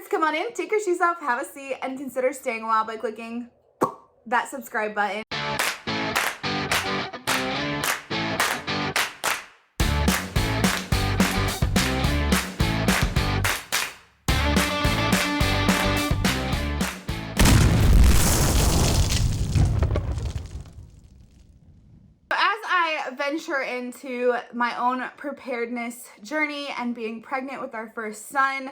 come on in, take your shoes off, have a seat, and consider staying a while by clicking that subscribe button. As I venture into my own preparedness journey and being pregnant with our first son,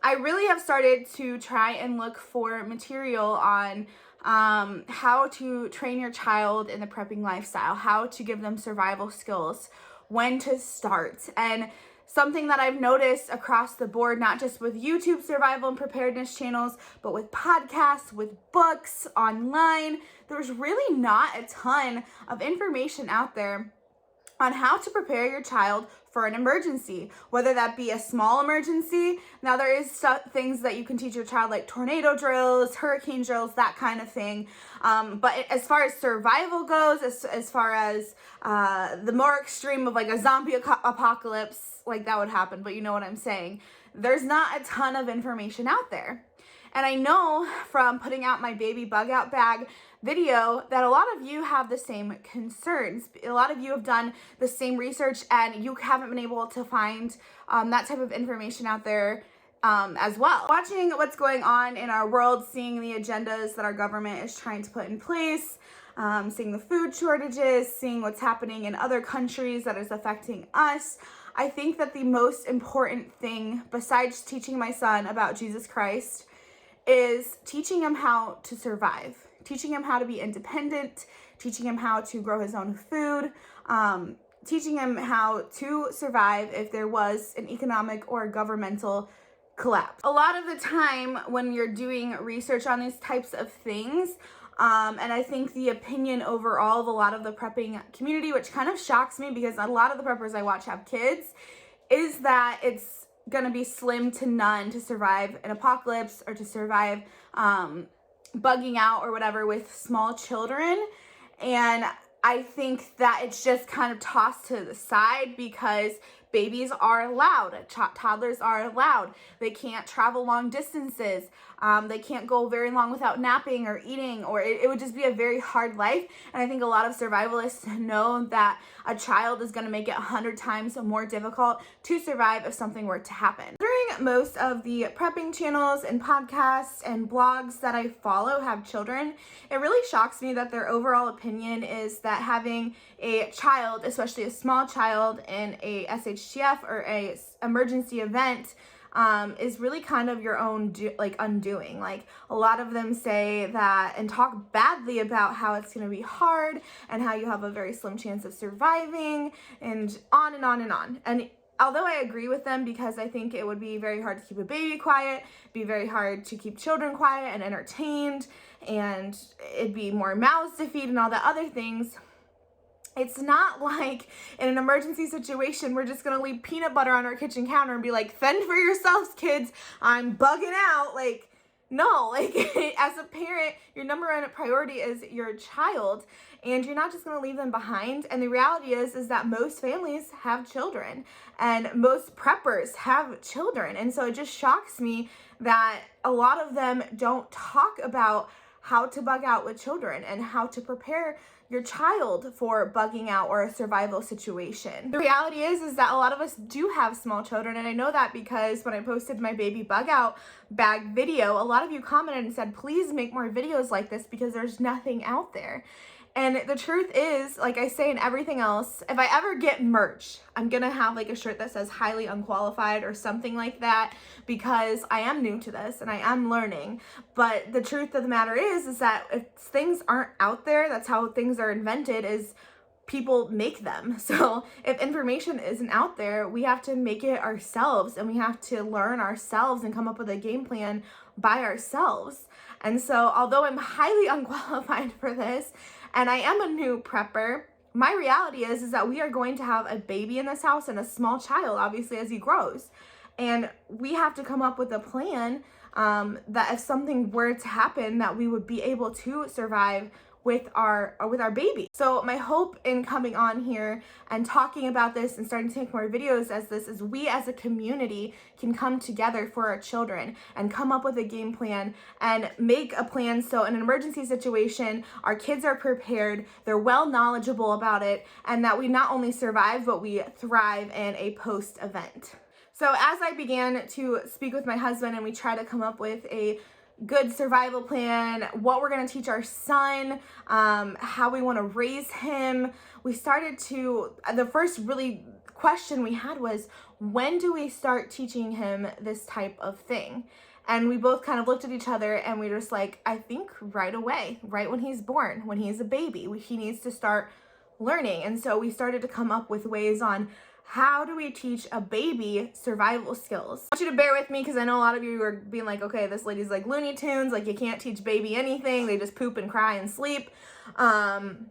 I really have started to try and look for material on how to train your child in the prepping lifestyle, how to give them survival skills, when to start. And something that I've noticed across the board, not just with YouTube survival and preparedness channels, but with podcasts, with books, online, there's really not a ton of information out there on how to prepare your child for an emergency, whether that be a small emergency. Now there is things that you can teach your child, like tornado drills, hurricane drills, that kind of thing. But as far as survival goes, as far as the more extreme of like a zombie apocalypse, like that would happen, but you know what I'm saying. There's not a ton of information out there. And I know from putting out my baby bug out bag video that a lot of you have the same concerns. A lot of you have done the same research and you haven't been able to find that type of information out there as well. Watching what's going on in our world, seeing the agendas that our government is trying to put in place, seeing the food shortages, seeing what's happening in other countries that is affecting us, I think that the most important thing, besides teaching my son about Jesus Christ, is teaching him how to survive, teaching him how to be independent, teaching him how to grow his own food, teaching him how to survive if there was an economic or governmental collapse. A lot of the time when you're doing research on these types of things, and I think the opinion overall of a lot of the prepping community, which kind of shocks me because a lot of the preppers I watch have kids, is that it's gonna be slim to none to survive an apocalypse or to survive bugging out or whatever with small children. And I think that it's just kind of tossed to the side because babies are allowed, toddlers are allowed. They can't travel long distances. They can't go very long without napping or eating, or it would just be a very hard life. And I think a lot of survivalists know that a child is going to make it 100 times more difficult to survive if something were to happen. During most of the prepping channels and podcasts and blogs that I follow have children, it really shocks me that their overall opinion is that having a child, especially a small child, in a SHTF or a emergency event is really kind of your own undoing. Like, a lot of them say that and talk badly about how it's going to be hard and how you have a very slim chance of surviving, and on and on and on. And although I agree with them, because I think it would be very hard to keep a baby quiet, be very hard to keep children quiet and entertained, and it'd be more mouths to feed and all the other things, it's not like in an emergency situation, we're just gonna leave peanut butter on our kitchen counter and be like, fend for yourselves, kids, I'm bugging out. Like, no, like as a parent, your number one priority is your child, and you're not just gonna leave them behind. And the reality is that most families have children and most preppers have children. And so it just shocks me that a lot of them don't talk about how to bug out with children and how to prepare your child for bugging out or a survival situation. The reality is that a lot of us do have small children, and I know that because when I posted my baby bug out bag video, a lot of you commented and said, please make more videos like this because there's nothing out there. And the truth is, like I say in everything else, if I ever get merch, I'm gonna have like a shirt that says highly unqualified or something like that, because I am new to this and I am learning. But the truth of the matter is that if things aren't out there, that's how things are invented, is people make them. So if information isn't out there, we have to make it ourselves, and we have to learn ourselves and come up with a game plan by ourselves. And so although I'm highly unqualified for this, and I am a new prepper, my reality is that we are going to have a baby in this house and a small child, obviously, as he grows. And we have to come up with a plan that if something were to happen, that we would be able to survive with our baby. So my hope in coming on here and talking about this and starting to make more videos as this is we as a community can come together for our children and come up with a game plan and make a plan so in an emergency situation our kids are prepared, they're well knowledgeable about it, and that we not only survive but we thrive in a post event. So as I began to speak with my husband and we try to come up with a good survival plan, what we're going to teach our son, how we want to raise him, we started to, the first really question we had was, when do we start teaching him this type of thing? And we both kind of looked at each other and we were just like, I think right away, right when he's born, when he's a baby, he needs to start learning. And so we started to come up with ways on how do we teach a baby survival skills? I want you to bear with me because I know a lot of you are being like, okay, this lady's like Looney Tunes, like you can't teach baby anything, they just poop and cry and sleep. And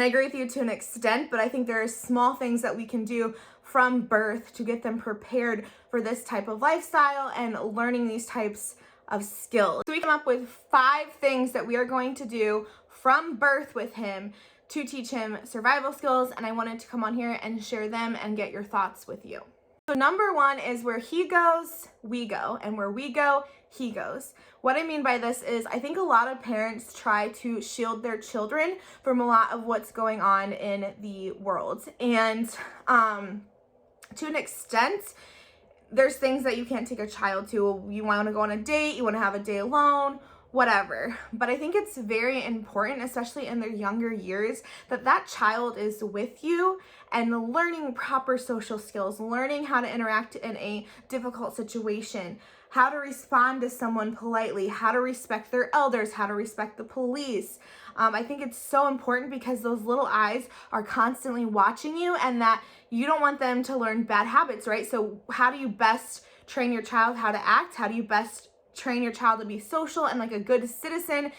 I agree with you to an extent, but I think there are small things that we can do from birth to get them prepared for this type of lifestyle and learning these types of skills. So we come up with 5 things that we are going to do from birth with him to teach him survival skills, and I wanted to come on here and share them and get your thoughts with you. So number 1 is where he goes, we go, and where we go, he goes. What I mean by this is I think a lot of parents try to shield their children from a lot of what's going on in the world. And to an extent, there's things that you can't take a child to. You want to go on a date, you want to have a day alone, whatever. But I think it's very important, especially in their younger years, that that child is with you and learning proper social skills, learning how to interact in a difficult situation, how to respond to someone politely, how to respect their elders, how to respect the police. I think it's so important because those little eyes are constantly watching you and that you don't want them to learn bad habits, right? So how do you best train your child how to act? How do you best train your child to be social and like a good citizen?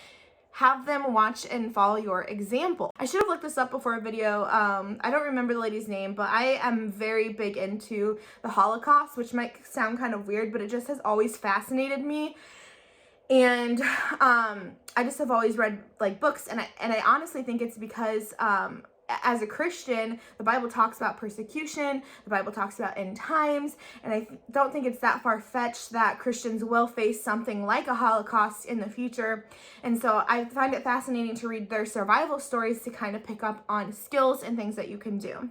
Have them watch and follow your example. I should have looked this up before a video. I don't remember the lady's name, but I am very big into the Holocaust, which might sound kind of weird, but it just has always fascinated me. And I just have always read like books, and I honestly think it's because as a Christian, the Bible talks about persecution, the Bible talks about end times, and I don't think it's that far-fetched that Christians will face something like a Holocaust in the future. And so I find it fascinating to read their survival stories to kind of pick up on skills and things that you can do.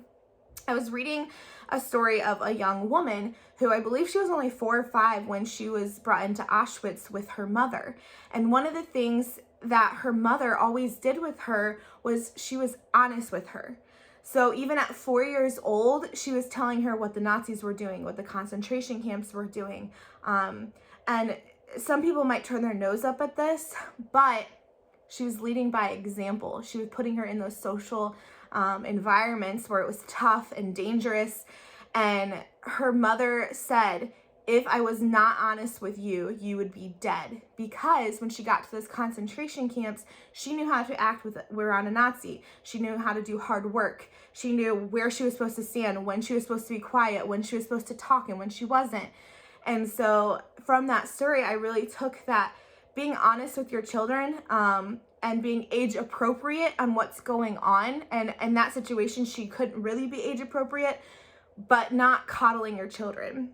I was reading a story of a young woman who I believe she was only 4 or 5 when she was brought into Auschwitz with her mother. And one of the things that her mother always did with her was she was honest with her. So even at 4 years old, she was telling her what the Nazis were doing, what the concentration camps were doing. And some people might turn their nose up at this, but she was leading by example. She was putting her in those social environments where it was tough and dangerous. And her mother said, if I was not honest with you, you would be dead. Because when she got to those concentration camps, she knew how to act around a Nazi. She knew how to do hard work. She knew where she was supposed to stand, when she was supposed to be quiet, when she was supposed to talk, and when she wasn't. And so from that story, I really took that being honest with your children and being age appropriate on what's going on. And in that situation, she couldn't really be age appropriate, but not coddling your children.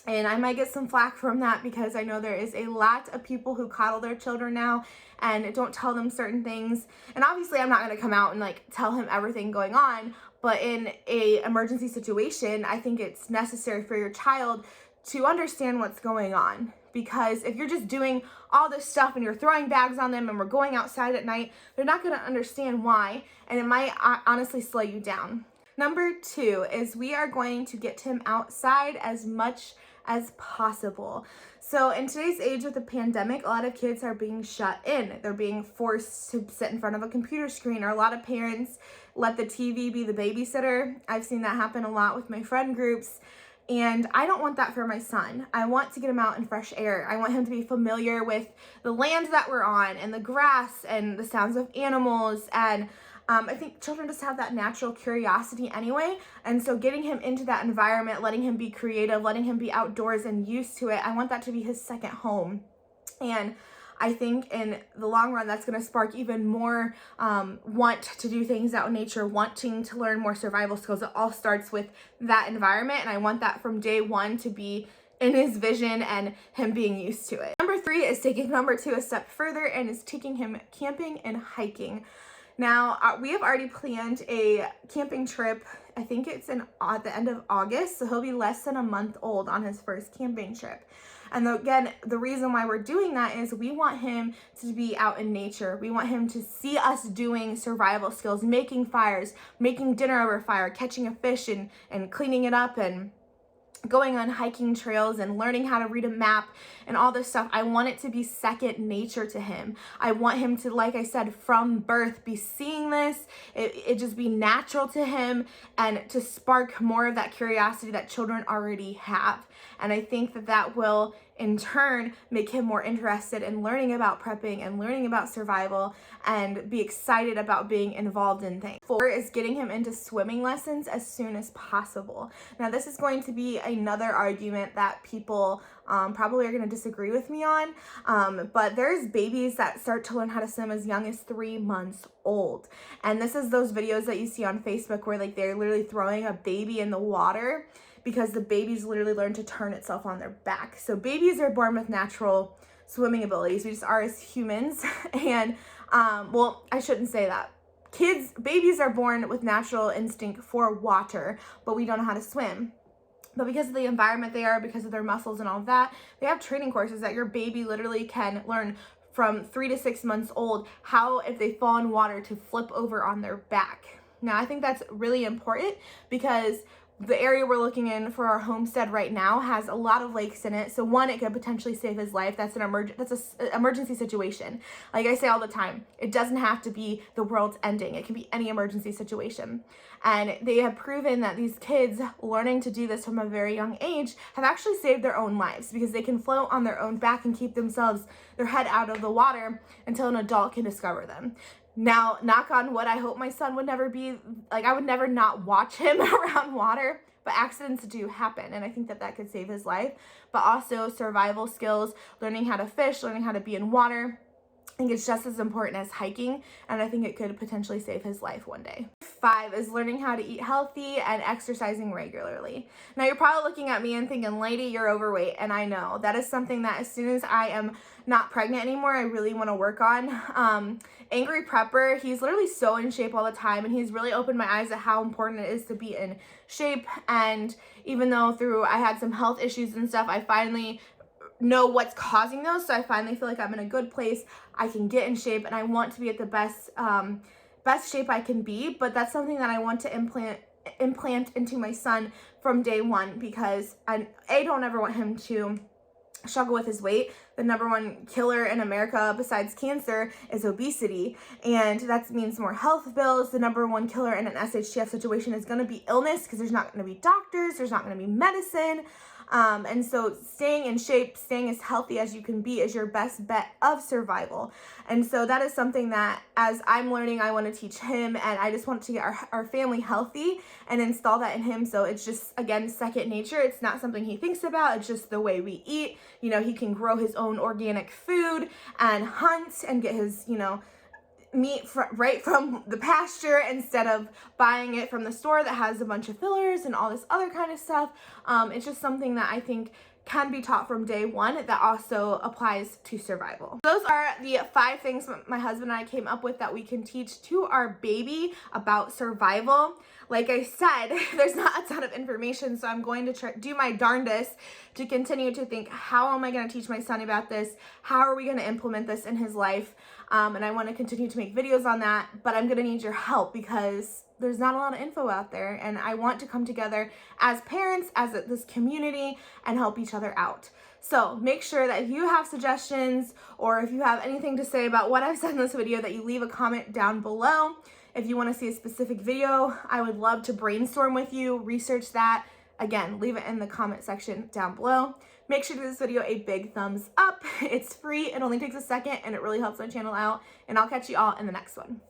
And I might get some flack from that because I know there is a lot of people who coddle their children now and don't tell them certain things. And obviously I'm not going to come out and like tell him everything going on, but in a emergency situation, I think it's necessary for your child to understand what's going on. Because if you're just doing all this stuff and you're throwing bags on them and we're going outside at night, they're not going to understand why, and it might honestly slow you down. Number 2 is we are going to get him outside as much as possible. So in today's age with the pandemic, a lot of kids are being shut in. They're being forced to sit in front of a computer screen, or a lot of parents let the TV be the babysitter. I've seen that happen a lot with my friend groups. And I don't want that for my son. I want to get him out in fresh air. I want him to be familiar with the land that we're on and the grass and the sounds of animals. And I think children just have that natural curiosity anyway. And so getting him into that environment, letting him be creative, letting him be outdoors and used to it, I want that to be his second home. And I think in the long run, that's going to spark even more want to do things out in nature, wanting to learn more survival skills. It all starts with that environment, and I want that from day one to be in his vision and him being used to it. Number 3 is taking number 2 a step further and is taking him camping and hiking. Now, we have already planned a camping trip. I think it's at the end of August, so he'll be less than a month old on his first camping trip. And again, the reason why we're doing that is we want him to be out in nature. We want him to see us doing survival skills, making fires, making dinner over fire, catching a fish and cleaning it up, and going on hiking trails and learning how to read a map and all this stuff. I want it to be second nature to him. I want him to, like I said, from birth be seeing this, it just be natural to him, and to spark more of that curiosity that children already have. And I think that that will in turn make him more interested in learning about prepping and learning about survival and be excited about being involved in things. 4 is getting him into swimming lessons as soon as possible. Now, this is going to be another argument that people probably are going to disagree with me on, but there's babies that start to learn how to swim as young as 3 months old. And this is those videos that you see on Facebook where like they're literally throwing a baby in the water because the baby's literally learned to turn itself on their back. So babies are born with natural swimming abilities. We just are as humans. And well, I shouldn't say that. Babies are born with natural instinct for water, but we don't know how to swim. But because of the environment they are, because of their muscles and all of that, they have training courses that your baby literally can learn from 3 to 6 months old how, if they fall in water, to flip over on their back. Now, I think that's really important because the area we're looking in for our homestead right now has a lot of lakes in it. So one, it could potentially save his life. That's an emergency situation. Like I say all the time, it doesn't have to be the world's ending. It can be any emergency situation. And they have proven that these kids learning to do this from a very young age have actually saved their own lives because they can float on their own back and keep their head out of the water until an adult can discover them. Now, knock on wood, I hope my son would never be, like, I would never not watch him around water, but accidents do happen, and I think that that could save his life. But also survival skills, learning how to fish, learning how to be in water, I think it's just as important as hiking, and I think it could potentially save his life one day. 5 is learning how to eat healthy and exercising regularly. Now, you're probably looking at me and thinking, lady, you're overweight, and I know. That is something that as soon as I am not pregnant anymore, I really want to work on. Angry Prepper, he's literally so in shape all the time, and he's really opened my eyes at how important it is to be in shape. And even though I had some health issues and stuff, I finally know what's causing those, so I finally feel like I'm in a good place. I can get in shape, and I want to be at the best shape I can be. But that's something that I want to implant into my son from day one, because I don't ever want him to struggle with his weight. The number one killer in America besides cancer is obesity, and that means more health bills. The number one killer in an SHTF situation is going to be illness, because there's not going to be doctors, there's not going to be medicine. And so staying in shape, staying as healthy as you can be is your best bet of survival. And so that is something that as I'm learning, I want to teach him, and I just want to get our family healthy and install that in him. So it's just, again, second nature. It's not something he thinks about. It's just the way we eat. You know, he can grow his own organic food and hunt and get his, meat right from the pasture instead of buying it from the store that has a bunch of fillers and all this other kind of stuff. It's just something that I think can be taught from day one that also applies to survival. Those are the 5 things my husband and I came up with that we can teach to our baby about survival. Like I said, there's not a ton of information, so I'm going to do my darndest to continue to think, how am I going to teach my son about this? How are we going to implement this in his life? And I want to continue to make videos on that, but I'm going to need your help because there's not a lot of info out there, and I want to come together as parents, as this community, and help each other out. So make sure that if you have suggestions or if you have anything to say about what I've said in this video, that you leave a comment down below. If you want to see a specific video, I would love to brainstorm with you, research that. Again, leave it in the comment section down below. Make sure to give this video a big thumbs up. It's free, it only takes a second, and it really helps my channel out. And I'll catch you all in the next one.